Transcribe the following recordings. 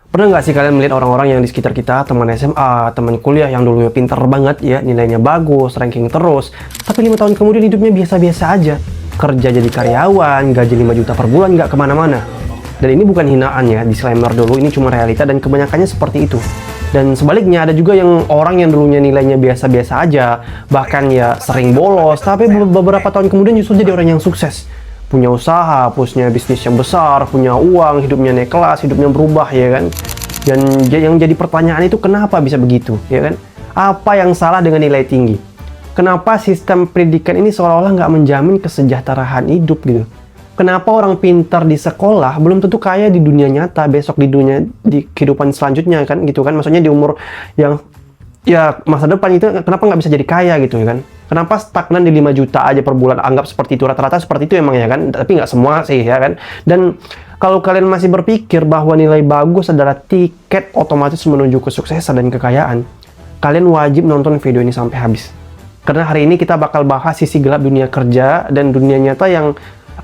Pernah nggak sih kalian melihat orang-orang yang di sekitar kita, teman SMA, teman kuliah yang dulunya pinter banget ya, nilainya bagus, ranking terus, tapi 5 tahun kemudian hidupnya biasa-biasa aja. Kerja jadi karyawan, gaji 5 juta per bulan, nggak kemana-mana. Dan ini bukan hinaan ya, disclaimer dulu, ini cuma realita dan kebanyakannya seperti itu. Dan sebaliknya ada juga yang orang yang dulunya nilainya biasa-biasa aja, bahkan ya sering bolos, tapi beberapa tahun kemudian justru jadi orang yang sukses. Punya usaha, punya bisnis yang besar, punya uang, hidupnya naik kelas, hidupnya berubah ya kan. Dan yang jadi pertanyaan itu kenapa bisa begitu ya kan? Apa yang salah dengan nilai tinggi? Kenapa sistem pendidikan ini seolah-olah nggak menjamin kesejahteraan hidup gitu? Kenapa orang pintar di sekolah belum tentu kaya di dunia nyata, besok di kehidupan selanjutnya kan gitu kan? Maksudnya di umur yang ya masa depan itu kenapa nggak bisa jadi kaya gitu ya kan? Kenapa stagnan di 5 juta aja per bulan? Anggap seperti itu, rata-rata seperti itu emang ya kan? Tapi nggak semua sih ya kan? Dan kalau kalian masih berpikir bahwa nilai bagus adalah tiket otomatis menuju kesuksesan dan kekayaan, kalian wajib nonton video ini sampai habis. Karena hari ini kita bakal bahas sisi gelap dunia kerja dan dunia nyata yang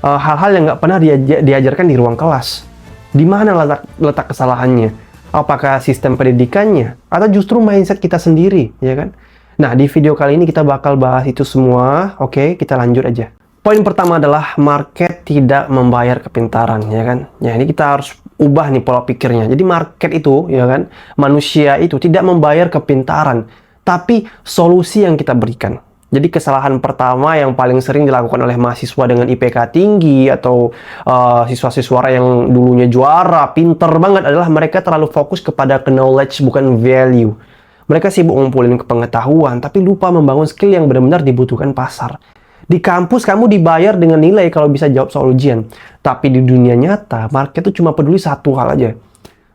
hal-hal yang nggak pernah diajarkan di ruang kelas. Di mana letak kesalahannya? Apakah sistem pendidikannya? Atau justru mindset kita sendiri, ya kan? Nah, di video kali ini kita bakal bahas itu semua. Oke, kita lanjut aja. Poin pertama adalah market tidak membayar kepintaran, ya kan? Ya, ini kita harus ubah nih pola pikirnya. Jadi market itu, ya kan, manusia itu tidak membayar kepintaran, tapi solusi yang kita berikan. Jadi kesalahan pertama yang paling sering dilakukan oleh mahasiswa dengan IPK tinggi atau siswa-siswa yang dulunya juara, pinter banget adalah mereka terlalu fokus kepada knowledge bukan value. Mereka sibuk ngumpulin pengetahuan, tapi lupa membangun skill yang benar-benar dibutuhkan pasar. Di kampus kamu dibayar dengan nilai kalau bisa jawab soal ujian. Tapi di dunia nyata, market itu cuma peduli satu hal aja.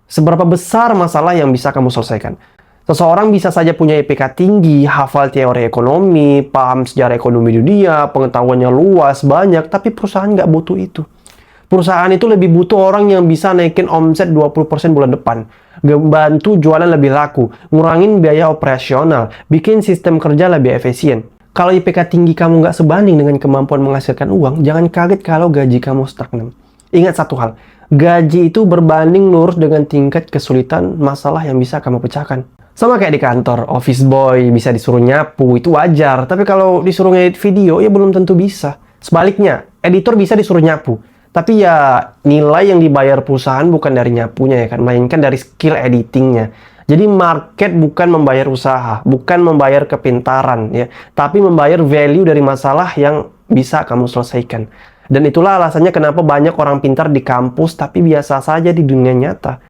Seberapa besar masalah yang bisa kamu selesaikan. Seseorang bisa saja punya IPK tinggi, hafal teori ekonomi, paham sejarah ekonomi dunia, pengetahuannya luas, banyak, tapi perusahaan nggak butuh itu. Perusahaan itu lebih butuh orang yang bisa naikin omset 20% bulan depan. Bantu jualan lebih laku, ngurangin biaya operasional, bikin sistem kerja lebih efisien. Kalau IPK tinggi kamu nggak sebanding dengan kemampuan menghasilkan uang, jangan kaget kalau gaji kamu stagnan. Ingat satu hal, gaji itu berbanding lurus dengan tingkat kesulitan masalah yang bisa kamu pecahkan. Sama kayak di kantor, office boy bisa disuruh nyapu, itu wajar. Tapi kalau disuruh ngedit video, ya belum tentu bisa. Sebaliknya, editor bisa disuruh nyapu. Tapi ya nilai yang dibayar perusahaan bukan dari nyapunya ya kan, melainkan dari skill editingnya. Jadi market bukan membayar usaha, bukan membayar kepintaran ya, tapi membayar value dari masalah yang bisa kamu selesaikan. Dan itulah alasannya kenapa banyak orang pintar di kampus tapi biasa saja di dunia nyata.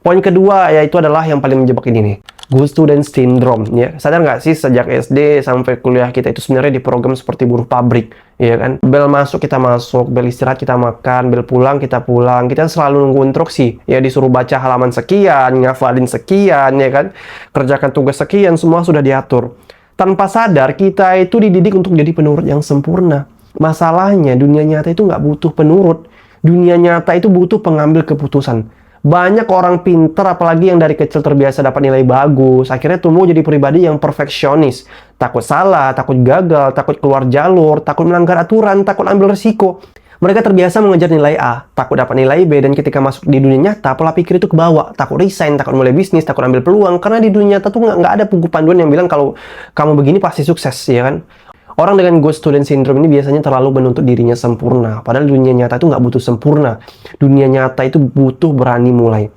Poin kedua yaitu adalah yang paling menjebak ini nih. Good student syndrome ya. Sadar nggak sih sejak SD sampai kuliah kita itu sebenarnya di program seperti buruh pabrik, ya kan? Bel masuk kita masuk, bel istirahat kita makan, bel pulang kita pulang. Kita selalu nunggu instruksi, ya disuruh baca halaman sekian, ngafalin sekian, ya kan? Kerjakan tugas sekian, semua sudah diatur. Tanpa sadar kita itu dididik untuk jadi penurut yang sempurna. Masalahnya dunia nyata itu nggak butuh penurut. Dunia nyata itu butuh pengambil keputusan. Banyak orang pinter, apalagi yang dari kecil terbiasa dapat nilai bagus, akhirnya tumbuh jadi pribadi yang perfeksionis. Takut salah, takut gagal, takut keluar jalur, takut melanggar aturan, takut ambil resiko. Mereka terbiasa mengejar nilai A, takut dapat nilai B, dan ketika masuk di dunia nyata, pola pikir itu kebawa. Takut resign, takut mulai bisnis, takut ambil peluang, karena di dunia nyata tuh nggak ada buku panduan yang bilang kalau kamu begini pasti sukses, ya kan? Orang dengan good student syndrome ini biasanya terlalu menuntut dirinya sempurna. Padahal dunia nyata itu nggak butuh sempurna. Dunia nyata itu butuh berani mulai.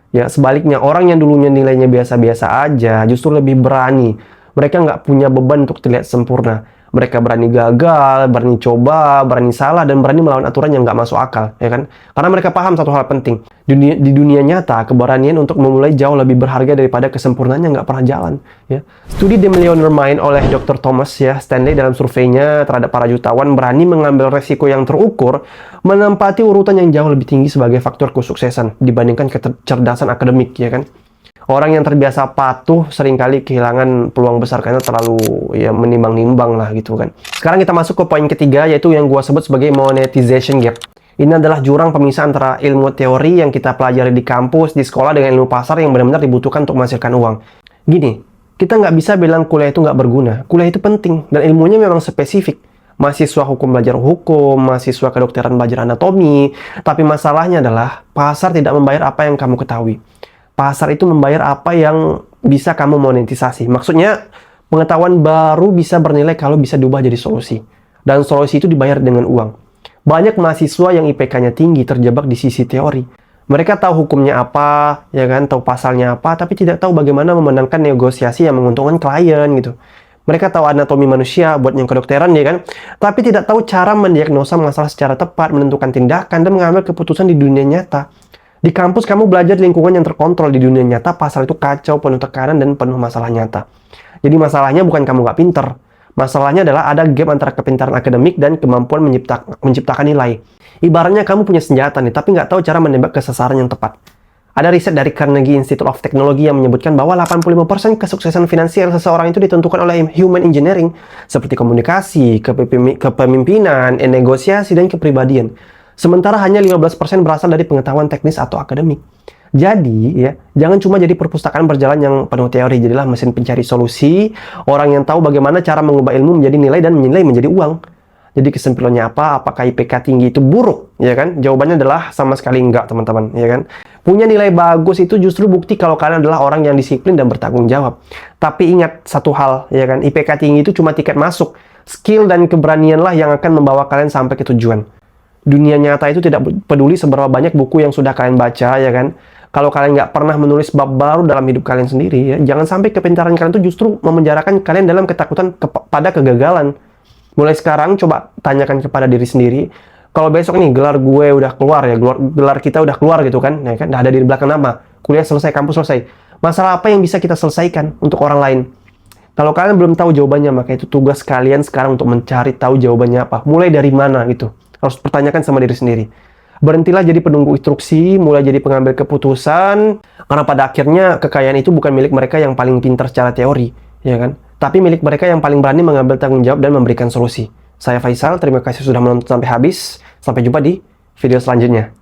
Ya, sebaliknya orang yang dulunya nilainya biasa-biasa aja justru lebih berani. Mereka nggak punya beban untuk terlihat sempurna. Mereka berani gagal, berani coba, berani salah, dan berani melawan aturan yang nggak masuk akal, ya kan? Karena mereka paham satu hal penting. Di dunia nyata, keberanian untuk memulai jauh lebih berharga daripada kesempurnaan yang nggak pernah jalan, ya. Studi The Millionaire Mind oleh Dr. Thomas ya, Stanley dalam surveinya terhadap para jutawan berani mengambil resiko yang terukur, menempati urutan yang jauh lebih tinggi sebagai faktor kesuksesan dibandingkan kecerdasan akademik, ya kan? Orang yang terbiasa patuh seringkali kehilangan peluang besar karena terlalu ya menimbang-nimbang lah gitu kan. Sekarang kita masuk ke poin ketiga yaitu yang gua sebut sebagai monetization gap. Ini adalah jurang pemisah antara ilmu teori yang kita pelajari di kampus, di sekolah dengan ilmu pasar yang benar-benar dibutuhkan untuk menghasilkan uang. Gini, kita nggak bisa bilang kuliah itu nggak berguna. Kuliah itu penting dan ilmunya memang spesifik. Mahasiswa hukum belajar hukum, mahasiswa kedokteran belajar anatomi, tapi masalahnya adalah pasar tidak membayar apa yang kamu ketahui. Pasar itu membayar apa yang bisa kamu monetisasi. Maksudnya, pengetahuan baru bisa bernilai kalau bisa diubah jadi solusi. Dan solusi itu dibayar dengan uang. Banyak mahasiswa yang IPK-nya tinggi terjebak di sisi teori. Mereka tahu hukumnya apa, ya kan, tahu pasalnya apa, tapi tidak tahu bagaimana memenangkan negosiasi yang menguntungkan klien gitu. Mereka tahu anatomi manusia buat yang kedokteran, ya kan, tapi tidak tahu cara mendiagnosa masalah secara tepat, menentukan tindakan, dan mengambil keputusan di dunia nyata. Di kampus kamu belajar di lingkungan yang terkontrol. Di dunia nyata, pasar itu kacau, penuh tekanan, dan penuh masalah nyata. Jadi masalahnya bukan kamu nggak pinter. Masalahnya adalah ada gap antara kepintaran akademik dan kemampuan menciptakan nilai. Ibaratnya kamu punya senjata nih, tapi nggak tahu cara menembak ke sasaran yang tepat. Ada riset dari Carnegie Institute of Technology yang menyebutkan bahwa 85% kesuksesan finansial seseorang itu ditentukan oleh human engineering, seperti komunikasi, kepemimpinan, negosiasi, dan kepribadian. Sementara hanya 15% berasal dari pengetahuan teknis atau akademik. Jadi, ya, jangan cuma jadi perpustakaan berjalan yang penuh teori. Jadilah mesin pencari solusi, orang yang tahu bagaimana cara mengubah ilmu menjadi nilai dan nilai menjadi uang. Jadi kesimpulannya apa? Apakah IPK tinggi itu buruk? Ya kan? Jawabannya adalah sama sekali enggak, teman-teman. Ya kan? Punya nilai bagus itu justru bukti kalau kalian adalah orang yang disiplin dan bertanggung jawab. Tapi ingat satu hal, ya kan? IPK tinggi itu cuma tiket masuk. Skill dan keberanianlah yang akan membawa kalian sampai ke tujuan. Dunia nyata itu tidak peduli seberapa banyak buku yang sudah kalian baca, ya kan? Kalau kalian nggak pernah menulis bab baru dalam hidup kalian sendiri, ya, jangan sampai kepintaran kalian itu justru memenjarakan kalian dalam ketakutan pada kegagalan. Mulai sekarang, coba tanyakan kepada diri sendiri, kalau besok nih gelar gue udah keluar ya, gelar kita udah keluar gitu kan, ya kan, udah ada di belakang nama, kuliah selesai, kampus selesai. Masalah apa yang bisa kita selesaikan untuk orang lain? Kalau kalian belum tahu jawabannya, maka itu tugas kalian sekarang untuk mencari tahu jawabannya apa. Mulai dari mana gitu. Harus pertanyakan sama diri sendiri. Berhentilah jadi penunggu instruksi, mulai jadi pengambil keputusan, karena pada akhirnya kekayaan itu bukan milik mereka yang paling pintar secara teori, ya kan? Tapi milik mereka yang paling berani mengambil tanggung jawab dan memberikan solusi. Saya Faisal, terima kasih sudah menonton sampai habis. Sampai jumpa di video selanjutnya.